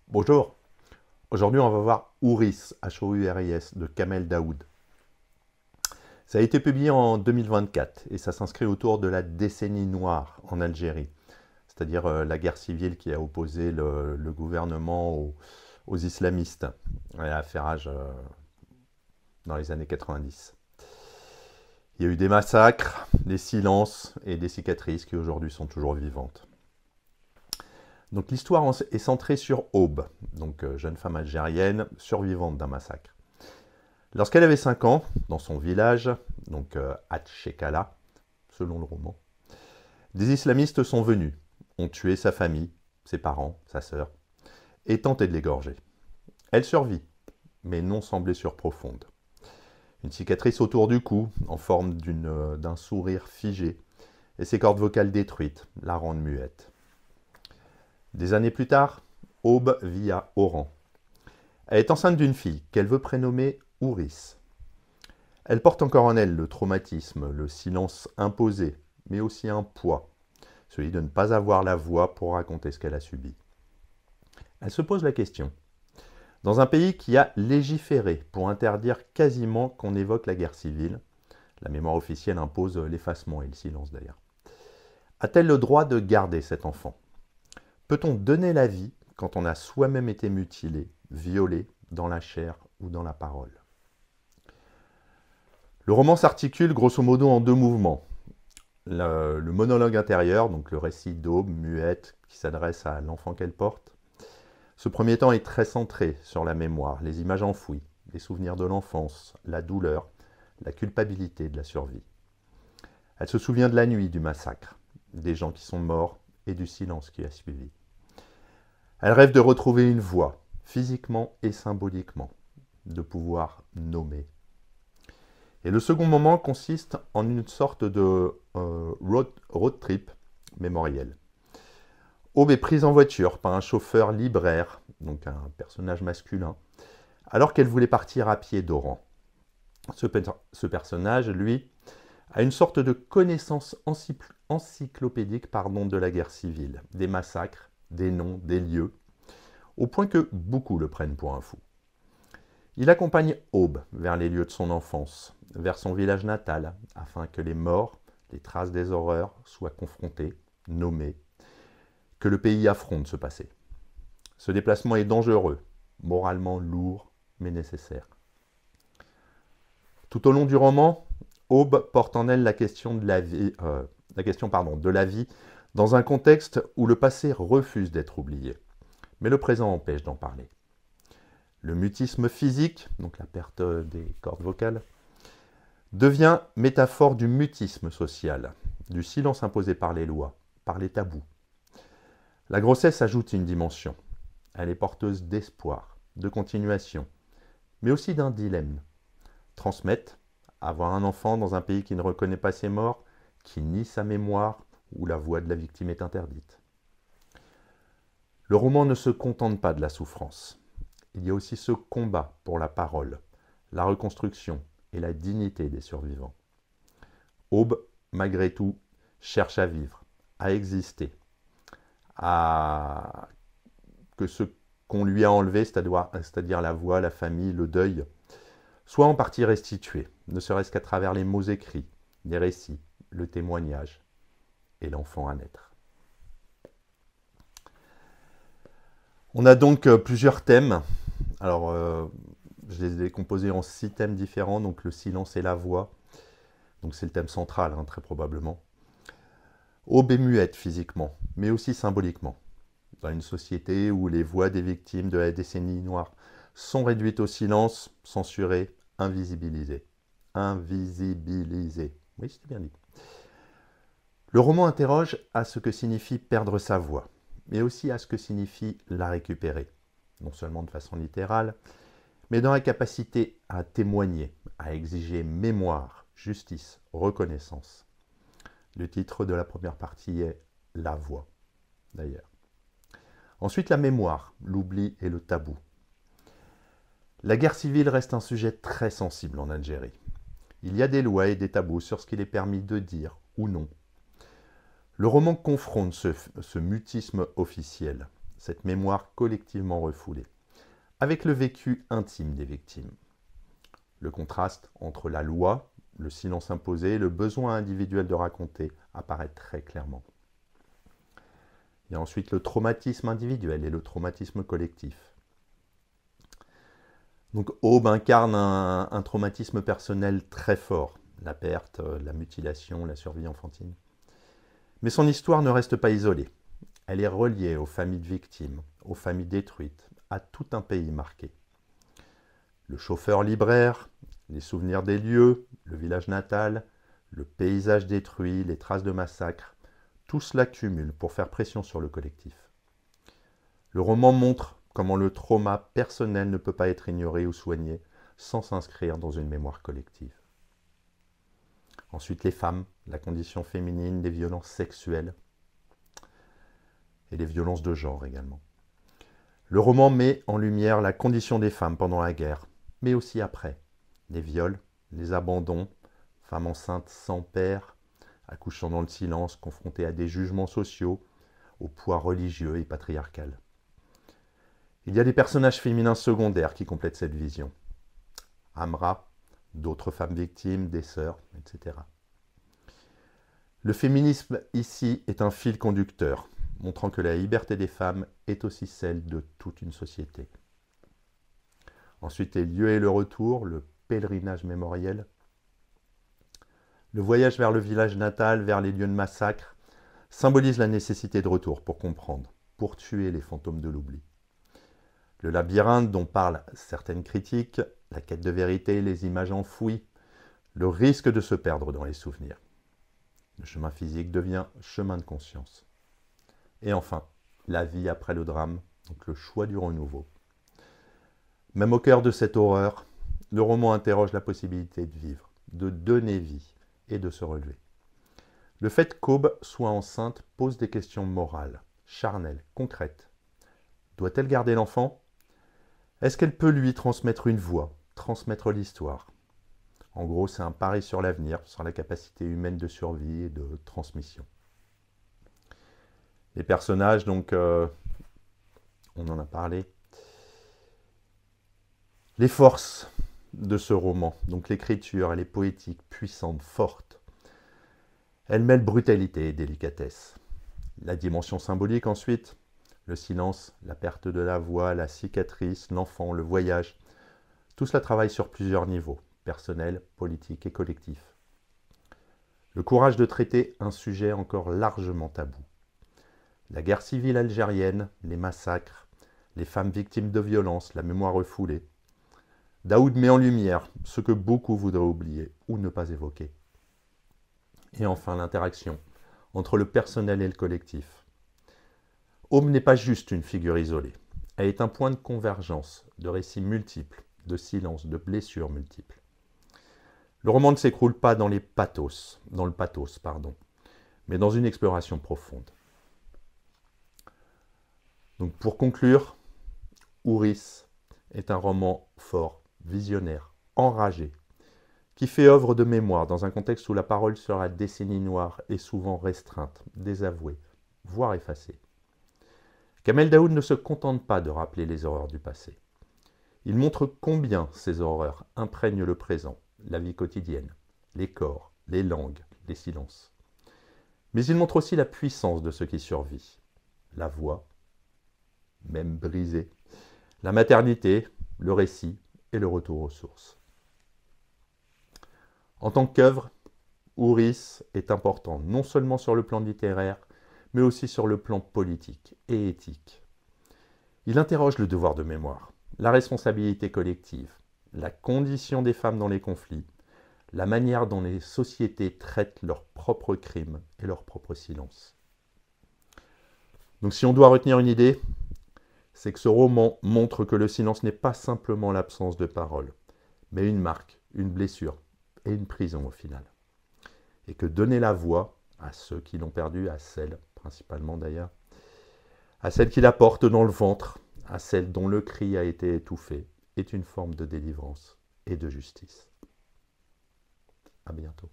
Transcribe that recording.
Bonjour, aujourd'hui on va voir Houris, H-O-U-R-I-S, de Kamel Daoud. Ça a été publié en 2024 et ça s'inscrit autour de la décennie noire en Algérie, c'est-à-dire la guerre civile qui a opposé le gouvernement aux islamistes et à Farage dans les années 90. Il y a eu des massacres, des silences et des cicatrices qui aujourd'hui sont toujours vivantes. Donc l'histoire est centrée sur Aube, donc jeune femme algérienne survivante d'un massacre. Lorsqu'elle avait 5 ans, dans son village, donc Hatchekala, selon le roman, des islamistes sont venus, ont tué sa famille, ses parents, sa sœur, et tenté de l'égorger. Elle survit, mais non sans blessure profonde. Une cicatrice autour du cou, en forme d'un sourire figé, et ses cordes vocales détruites la rendent muette. Des années plus tard, Aube vit à Oran. Elle est enceinte d'une fille qu'elle veut prénommer Houris. Elle porte encore en elle le traumatisme, le silence imposé, mais aussi un poids, celui de ne pas avoir la voix pour raconter ce qu'elle a subi. Elle se pose la question. Dans un pays qui a légiféré pour interdire quasiment qu'on évoque la guerre civile, la mémoire officielle impose l'effacement et le silence d'ailleurs, a-t-elle le droit de garder cet enfant? Peut-on donner la vie quand on a soi-même été mutilé, violé dans la chair ou dans la parole? Le roman s'articule grosso modo en 2 mouvements. Le monologue intérieur, donc le récit d'Aube, muette, qui s'adresse à l'enfant qu'elle porte. Ce premier temps est très centré sur la mémoire, les images enfouies, les souvenirs de l'enfance, la douleur, la culpabilité de la survie. Elle se souvient de la nuit du massacre, des gens qui sont morts et du silence qui a suivi. Elle rêve de retrouver une voix, physiquement et symboliquement, de pouvoir nommer. Et le second moment consiste en une sorte de road trip mémoriel. Aube est prise en voiture par un chauffeur libraire, donc un personnage masculin, alors qu'elle voulait partir à pied d'Oran. Ce personnage, lui, a une sorte de connaissance encyclopédique de la guerre civile, des massacres, des noms, des lieux, au point que beaucoup le prennent pour un fou. Il accompagne Aube vers les lieux de son enfance, vers son village natal, afin que les morts, les traces des horreurs soient confrontées, nommées, que le pays affronte ce passé. Ce déplacement est dangereux, moralement lourd, mais nécessaire. Tout au long du roman, Aube porte en elle la question de la vie, dans un contexte où le passé refuse d'être oublié, mais le présent empêche d'en parler. Le mutisme physique, donc la perte des cordes vocales, devient métaphore du mutisme social, du silence imposé par les lois, par les tabous. La grossesse ajoute une dimension. Elle est porteuse d'espoir, de continuation, mais aussi d'un dilemme. Transmettre, avoir un enfant dans un pays qui ne reconnaît pas ses morts, qui nie sa mémoire, où la voix de la victime est interdite. Le roman ne se contente pas de la souffrance. Il y a aussi ce combat pour la parole, la reconstruction et la dignité des survivants. Aube, malgré tout, cherche à vivre, à exister, à que ce qu'on lui a enlevé, c'est-à-dire la voix, la famille, le deuil, soit en partie restitué, ne serait-ce qu'à travers les mots écrits, les récits, le témoignage et l'enfant à naître. On a donc plusieurs thèmes. Alors, je les ai composés en 6 thèmes différents, donc le silence et la voix. Donc c'est le thème central, très probablement. Aube est muette physiquement, mais aussi symboliquement. Dans une société où les voix des victimes de la décennie noire sont réduites au silence, censurées, invisibilisées. Invisibilisées. Oui, c'était bien dit. Le roman interroge à ce que signifie perdre sa voix, mais aussi à ce que signifie la récupérer, non seulement de façon littérale, mais dans la capacité à témoigner, à exiger mémoire, justice, reconnaissance. Le titre de la première partie est « La voix », d'ailleurs. Ensuite, la mémoire, l'oubli et le tabou. La guerre civile reste un sujet très sensible en Algérie. Il y a des lois et des tabous sur ce qu'il est permis de dire ou non. Le roman confronte ce mutisme officiel, cette mémoire collectivement refoulée, avec le vécu intime des victimes. Le contraste entre la loi, le silence imposé et le besoin individuel de raconter apparaît très clairement. Il y a ensuite le traumatisme individuel et le traumatisme collectif. Donc Aube incarne un traumatisme personnel très fort, la perte, la mutilation, la survie enfantine. Mais son histoire ne reste pas isolée. Elle est reliée aux familles de victimes, aux familles détruites, à tout un pays marqué. Le chauffeur libraire, les souvenirs des lieux, le village natal, le paysage détruit, les traces de massacres, tout cela cumule pour faire pression sur le collectif. Le roman montre comment le trauma personnel ne peut pas être ignoré ou soigné sans s'inscrire dans une mémoire collective. Ensuite, les femmes, la condition féminine, les violences sexuelles et les violences de genre également. Le roman met en lumière la condition des femmes pendant la guerre, mais aussi après. Les viols, les abandons, femmes enceintes sans père, accouchant dans le silence, confrontées à des jugements sociaux, au poids religieux et patriarcal. Il y a des personnages féminins secondaires qui complètent cette vision. Amra, d'autres femmes victimes, des sœurs, etc. Le féminisme ici est un fil conducteur, montrant que la liberté des femmes est aussi celle de toute une société. Ensuite, les lieux et le retour, le pèlerinage mémoriel. Le voyage vers le village natal, vers les lieux de massacre, symbolise la nécessité de retour pour comprendre, pour tuer les fantômes de l'oubli. Le labyrinthe dont parlent certaines critiques, la quête de vérité, les images enfouies, le risque de se perdre dans les souvenirs. Le chemin physique devient chemin de conscience. Et enfin, la vie après le drame, donc le choix du renouveau. Même au cœur de cette horreur, le roman interroge la possibilité de vivre, de donner vie et de se relever. Le fait qu'Aube soit enceinte pose des questions morales, charnelles, concrètes. Doit-elle garder l'enfant ? Est-ce qu'elle peut lui transmettre une voix, transmettre l'histoire ? En gros, c'est un pari sur l'avenir, sur la capacité humaine de survie et de transmission. Les personnages, donc, on en a parlé. Les forces de ce roman, donc l'écriture, elle est poétique, puissante, forte. Elle mêle brutalité et délicatesse. La dimension symbolique ensuite, le silence, la perte de la voix, la cicatrice, l'enfant, le voyage. Tout cela travaille sur plusieurs niveaux, personnel, politique et collectif. Le courage de traiter un sujet encore largement tabou. La guerre civile algérienne, les massacres, les femmes victimes de violences, la mémoire refoulée. Daoud met en lumière ce que beaucoup voudraient oublier ou ne pas évoquer. Et enfin l'interaction entre le personnel et le collectif. Aube n'est pas juste une figure isolée. Elle est un point de convergence de récits multiples, de silences, de blessures multiples. Le roman ne s'écroule pas dans le pathos, mais dans une exploration profonde. Donc pour conclure, Ouris est un roman fort, visionnaire, enragé, qui fait œuvre de mémoire dans un contexte où la parole sur la décennie noire est souvent restreinte, désavouée, voire effacée. Kamel Daoud ne se contente pas de rappeler les horreurs du passé. Il montre combien ces horreurs imprègnent le présent, la vie quotidienne, les corps, les langues, les silences. Mais il montre aussi la puissance de ce qui survit, la voix, même brisée, la maternité, le récit et le retour aux sources. En tant qu'œuvre, Ouris est important non seulement sur le plan littéraire, mais aussi sur le plan politique et éthique. Il interroge le devoir de mémoire, la responsabilité collective, la condition des femmes dans les conflits, la manière dont les sociétés traitent leurs propres crimes et leurs propres silences. Donc si on doit retenir une idée, c'est que ce roman montre que le silence n'est pas simplement l'absence de parole, mais une marque, une blessure et une prison au final. Et que donner la voix à ceux qui l'ont perdu, à celles, principalement d'ailleurs, à celles qui la portent dans le ventre, à celles dont le cri a été étouffé, est une forme de délivrance et de justice. À bientôt.